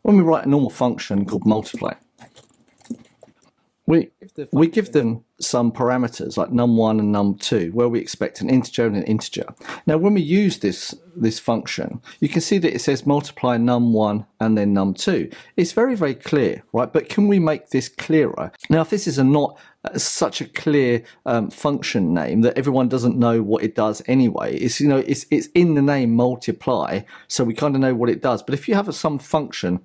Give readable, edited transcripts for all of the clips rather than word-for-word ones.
when we write a normal function called multiply, we give them some parameters like num1 and num2, where we expect an integer and an integer. Now, when we use this function, you can see that it says multiply num1 and then num2. It's very, very clear, right? But can we make this clearer? Now, if this is not such a clear function name that everyone doesn't know what it does anyway, it's in the name multiply, so we kind of know what it does. But if you have some function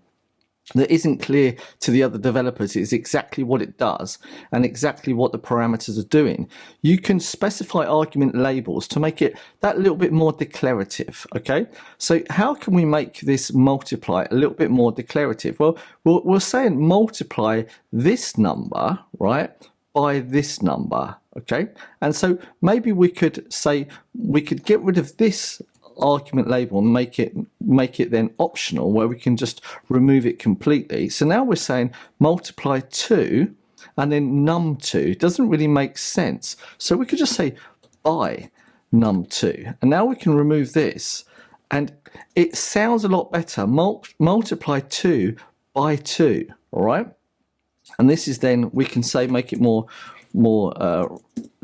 that isn't clear to the other developers, it's exactly what it does and exactly what the parameters are doing, you can specify argument labels to make it that little bit more declarative. Okay, so how can we make this multiply a little bit more declarative? Well, we're saying multiply this number, right, by this number. Okay, and so maybe we could say we could get rid of this argument label and make it then optional, where we can just remove it completely. So now we're saying multiply 2 and then num2 doesn't really make sense, so we could just say by num2, and now we can remove this and it sounds a lot better. Multiply 2 by 2. All right, and this is then we can say make it more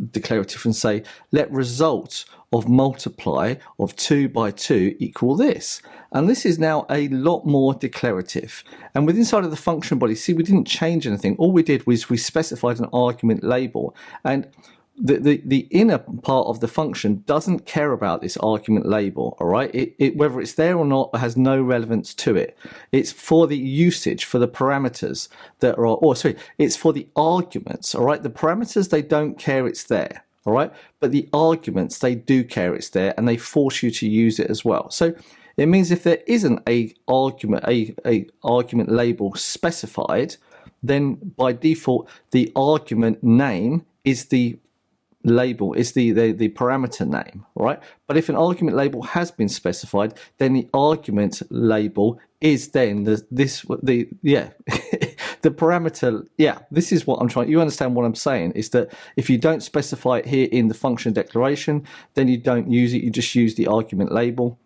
declarative and say let result of multiply of 2 by 2 equal this. And this is now a lot more declarative. And within inside of the function body, see, we didn't change anything. All we did was we specified an argument label. And the inner part of the function doesn't care about this argument label, all right? Whether it's there or not has no relevance to it. It's for the usage, for the parameters that are, it's for the arguments, all right? The parameters, they don't care it's there, all right? But the arguments, they do care it's there, and they force you to use it as well. So it means if there isn't a argument label specified, then by default, the argument name is the label, is the parameter name, right? But if an argument label has been specified, then the argument label is then the parameter. Yeah, this is what I'm trying. You understand what I'm saying? Is that if you don't specify it here in the function declaration, then you don't use it. You just use the argument label,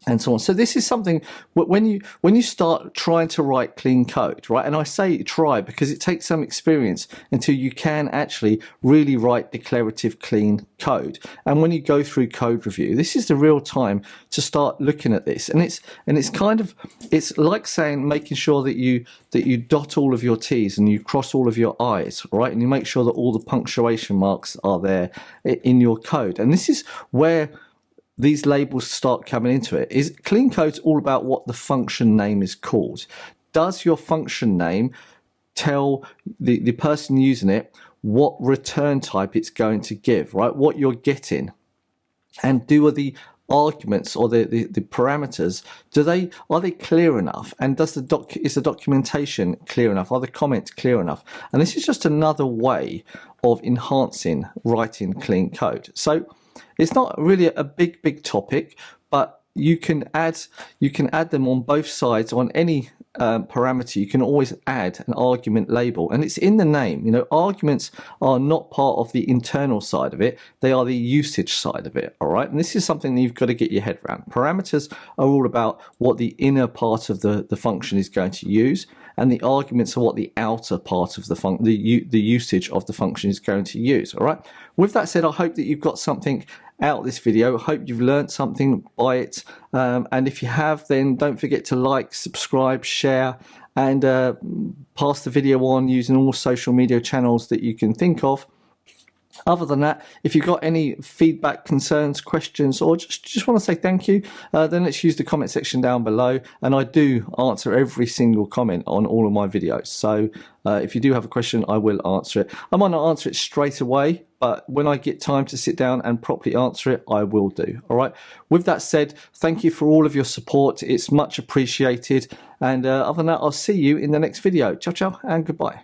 and so on. So this is something when you start trying to write clean code, right? And I say try because it takes some experience until you can actually really write declarative clean code. And when you go through code review, this is the real time to start looking at this. And it's like saying making sure that you dot all of your T's and you cross all of your I's, right? And you make sure that all the punctuation marks are there in your code. And this is where these labels start coming into it. Is clean code's all about what the function name is called. Does your function name tell the person using it what return type it's going to give, right? What you're getting, and do the arguments or the parameters, are they clear enough? And is the documentation clear enough? Are the comments clear enough? And this is just another way of enhancing writing clean code. So it's not really a big topic, but you can add them on both sides. On any parameter, you can always add an argument label, and it's in the name. You know, arguments are not part of the internal side of it, they are the usage side of it, all right? And this is something that you've got to get your head around. Parameters are all about what the inner part of the function is going to use, and the arguments are what the outer part of the usage of the function is going to use, all right? With that said, I hope that you've got something out of this video. I hope you've learned something by it, and if you have, then don't forget to like, subscribe, share, and pass the video on using all social media channels that you can think of. Other than that, if you've got any feedback, concerns, questions, or just want to say thank you, then let's use the comment section down below, and I do answer every single comment on all of my videos. So if you do have a question, I will answer it. I might not answer it straight away, but when I get time to sit down and properly answer it, I will do. All right. With that said, thank you for all of your support. It's much appreciated. And other than that, I'll see you in the next video. Ciao, ciao, and goodbye.